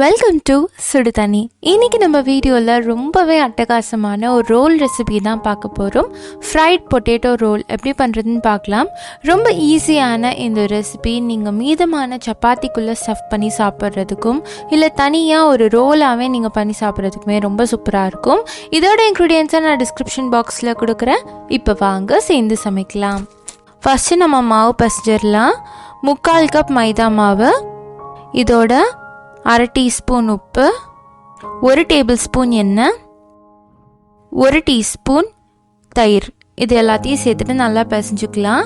Welcome to சுடுதண்ணி. இன்றைக்கி நம்ம வீடியோவில் ரொம்பவே அட்டகாசமான ஒரு ரோல் ரெசிபி தான் பார்க்க போகிறோம். ஃப்ரைட் பொட்டேட்டோ ரோல் எப்படி பண்ணுறதுன்னு பார்க்கலாம். ரொம்ப ஈஸியான இந்த ரெசிபி நீங்கள் மீதமான சப்பாத்திக்குள்ளே ஸ்டஃப் பண்ணி சாப்பிட்றதுக்கும் இல்லை தனியாக ஒரு ரோலாகவே நீங்கள் பண்ணி சாப்பிட்றதுக்குமே ரொம்ப சூப்பராக இருக்கும். இதோட இன்க்ரீடியன்ஸை நான் டிஸ்கிரிப்ஷன் பாக்ஸில் கொடுக்குறேன். இப்போ வாங்க சேர்ந்து சமைக்கலாம். ஃபஸ்ட்டு நம்ம மாவு பசஞ்சிடலாம். 3/4 கப் மைதா மாவு, இதோட 1/2 டீஸ்பூன் உப்பு, 1 டேபிள் ஸ்பூன் எண்ணெய், 1 டீஸ்பூன் தயிர், இது எல்லாத்தையும் சேர்த்துட்டு நல்லா பிசைஞ்சுக்கலாம்.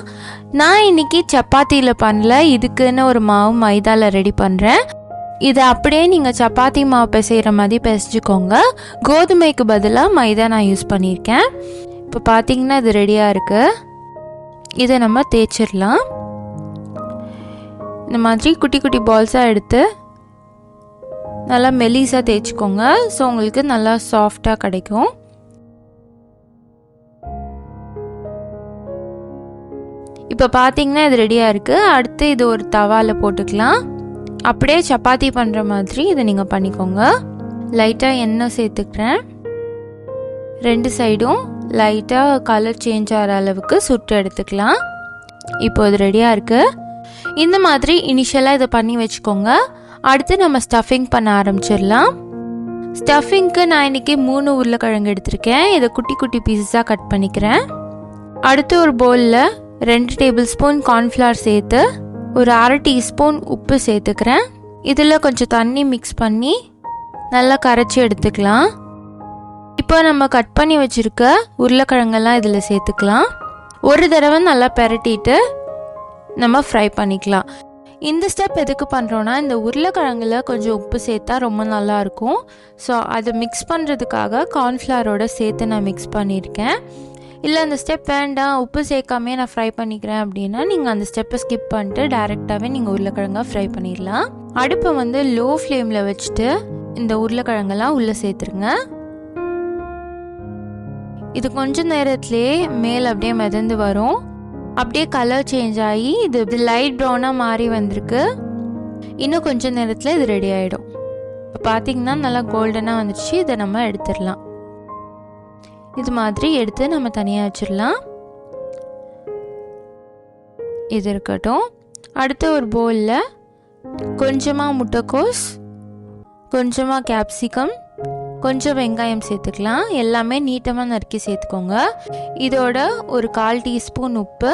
நான் இன்றைக்கி சப்பாத்தியில் பண்ணல, இதுக்குன்னு ஒரு மாவு மைதாவில் ரெடி பண்ணுறேன். இதை அப்படியே நீங்கள் சப்பாத்தி மாவு பிசைகிற மாதிரி பிசைஞ்சுக்கோங்க. கோதுமைக்கு பதிலாக மைதா நான் யூஸ் பண்ணியிருக்கேன். இப்போ பார்த்தீங்கன்னா இது ரெடியாக இருக்குது. இதை நம்ம தேய்ச்சிடலாம். இந்த மாதிரி குட்டி குட்டி பால்ஸாக எடுத்து நல்லா மெலிசாக தேய்ச்சிக்கோங்க. ஸோ உங்களுக்கு நல்லா சாஃப்டாக கிடைக்கும். இப்போ பார்த்தீங்கன்னா இது ரெடியாக இருக்குது. அடுத்து இது ஒரு தவாவில் போட்டுக்கலாம். அப்படியே சப்பாத்தி பண்ணுற மாதிரி இதை நீங்கள் பண்ணிக்கோங்க. லைட்டாக எண்ணெய் சேர்த்துக்கிறேன். 2 சைடும் லைட்டாக கலர் சேஞ்ச் ஆகிற அளவுக்கு சுட்டு எடுத்துக்கலாம். இப்போ இது ரெடியாக இருக்குது. இந்த மாதிரி இனிஷியலாக இதை பண்ணி வச்சுக்கோங்க. அடுத்து நம்ம ஸ்டஃபிங் பண்ண ஆரம்பிச்சிடலாம். ஸ்டஃபிங்க்கு நான் இன்றைக்கி 3 உருளைக்கிழங்கு எடுத்திருக்கேன். இதை குட்டி குட்டி பீஸஸாக கட் பண்ணிக்கிறேன். அடுத்து ஒரு பவுலில் 2 டேபிள் ஸ்பூன் கார்ன்ஃப்ளவர் சேர்த்து ஒரு 1/2 டீஸ்பூன் உப்பு சேர்த்துக்கிறேன். இதில் கொஞ்சம் தண்ணி மிக்ஸ் பண்ணி நல்லா கரைச்சி எடுத்துக்கலாம். இப்போ நம்ம கட் பண்ணி வச்சுருக்க உருளைக்கிழங்கெல்லாம் இதில் சேர்த்துக்கலாம். ஒரு தடவை நல்லா பெரட்டிட்டு நம்ம ஃப்ரை பண்ணிக்கலாம். இந்த ஸ்டெப் எதுக்கு பண்ணுறோன்னா, இந்த உருளைக்கிழங்குல கொஞ்சம் உப்பு சேர்த்தா ரொம்ப நல்லாயிருக்கும். ஸோ அதை மிக்ஸ் பண்ணுறதுக்காக கார்ன்ஃப்ளவரோட சேர்த்து நான் மிக்ஸ் பண்ணியிருக்கேன். இல்லை அந்த ஸ்டெப் வேண்டாம், உப்பு சேர்க்காமே நான் ஃப்ரை பண்ணிக்கிறேன் அப்படின்னா நீங்கள் அந்த ஸ்டெப்பை ஸ்கிப் பண்ணிட்டு டைரெக்டாகவே நீங்கள் உருளைக்கிழங்கா ஃப்ரை பண்ணிடலாம். அடுப்பை வந்து லோ ஃப்ளேமில் வச்சுட்டு இந்த உருளைக்கிழங்கெல்லாம் உள்ளே சேர்த்துருங்க. இது கொஞ்சம் நேரத்துலேயே மேலே அப்படியே மிதந்து வரும். அப்படியே கலர் சேஞ்ச் ஆகி இது லைட் ப்ரௌனாக மாறி வந்திருக்கு. இன்னும் கொஞ்சம் நேரத்தில் இது ரெடி ஆகிடும். இப்போ பார்த்தீங்கன்னா நல்லா கோல்டனாக வந்துடுச்சு. இதை நம்ம எடுத்துடலாம். இது மாதிரி எடுத்து நம்ம தனியாக வச்சிடலாம். இது இருக்கட்டும். அடுத்து ஒரு பவுலில் கொஞ்சமாக முட்டைக்கோஸ், கொஞ்சமாக கேப்சிகம், கொஞ்சம் வெங்காயம் சேர்த்துக்கலாம். எல்லாமே நீட்டமாக நறுக்கி சேர்த்துக்கோங்க. இதோட ஒரு 1/4 டீஸ்பூன் உப்பு,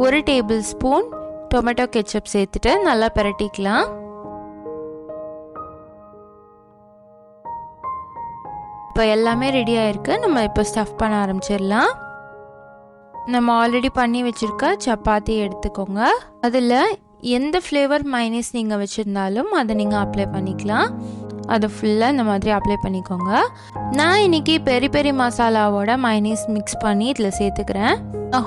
1 டேபிள் ஸ்பூன் டொமேட்டோ கெச்சப் சேர்த்துட்டு நல்லா பிரட்டிக்கலாம். இப்போ எல்லாமே ரெடி ஆயிருக்கு. நம்ம இப்போ ஸ்டஃப் பண்ண ஆரம்பிச்சிடலாம். நம்ம ஆல்ரெடி பண்ணி வச்சுருக்க சப்பாத்தி எடுத்துக்கோங்க. அதில் எந்த ஃப்ளேவர் மைனஸ் நீங்கள் வச்சுருந்தாலும் அதை நீங்கள் அப்ளை பண்ணிக்கலாம். அதை ஃபுல்லாக இந்த மாதிரி அப்ளை பண்ணிக்கோங்க. நான் இன்றைக்கி பெரி பெரி மசாலாவோட மைனஸ் மிக்ஸ் பண்ணி இதில் சேர்த்துக்கிறேன்.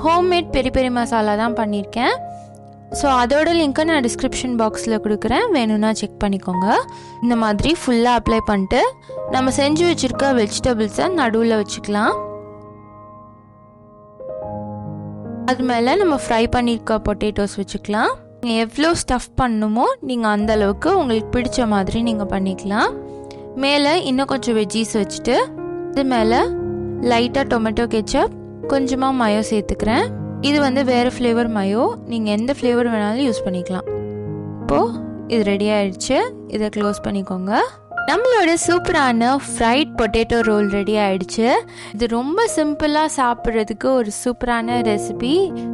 ஹோம்மேட் பெரி பெரி மசாலா தான் பண்ணியிருக்கேன். ஸோ அதோட லிங்க்கை நான் டிஸ்கிரிப்ஷன் பாக்ஸில் கொடுக்குறேன், வேணும்னா செக் பண்ணிக்கோங்க. இந்த மாதிரி ஃபுல்லாக அப்ளை பண்ணிட்டு நம்ம செஞ்சு வச்சுருக்க வெஜிடபிள்ஸை நடுவில் வச்சுக்கலாம். அது மேலே நம்ம ஃப்ரை பண்ணியிருக்க பொட்டேட்டோஸ் வச்சுக்கலாம். நீங்கள் எவ்வளோ ஸ்டஃப் பண்ணணுமோ நீங்கள் அந்த அளவுக்கு உங்களுக்கு பிடிச்ச மாதிரி நீங்கள் பண்ணிக்கலாம். மேலே இன்னும் கொஞ்சம் வெஜ்ஜீஸ் வச்சுட்டு இது மேலே லைட்டாக டொமேட்டோ கெச்சப், கொஞ்சமாக மயோ சேர்த்துக்கிறேன். இது வந்து வேறு ஃப்ளேவர் மயோ, நீங்கள் எந்த ஃப்ளேவர் வேணாலும் யூஸ் பண்ணிக்கலாம். இப்போது இது ரெடி ஆகிடுச்சு. இதை க்ளோஸ் பண்ணிக்கோங்க. நம்மளோட சூப்பரான ஃப்ரைட் பொட்டேட்டோ ரோல் ரெடி ஆகிடுச்சு. இது ரொம்ப சிம்பிளாக சாப்பிட்றதுக்கு ஒரு சூப்பரான ரெசிபி.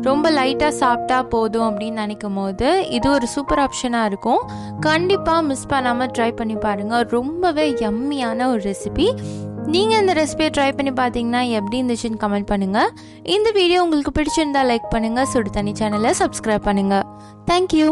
ரொம்ப லைட்டாக சாப்பிட்டா போதும் அப்படின்னு நினைக்கும் போது இது ஒரு சூப்பர் ஆப்ஷனாக இருக்கும். கண்டிப்பாக மிஸ் பண்ணாமல் ட்ரை பண்ணி பாருங்கள். ரொம்பவே யம்மியான ஒரு ரெசிபி. நீங்கள் இந்த ரெசிபியை ட்ரை பண்ணி பார்த்தீங்கன்னா எப்படி இருந்துச்சுன்னு கமெண்ட் பண்ணுங்கள். இந்த வீடியோ உங்களுக்கு பிடிச்சிருந்தா லைக் பண்ணுங்கள். சுடுதண்ணி சேனலை சப்ஸ்கிரைப் பண்ணுங்கள். தேங்க்யூ.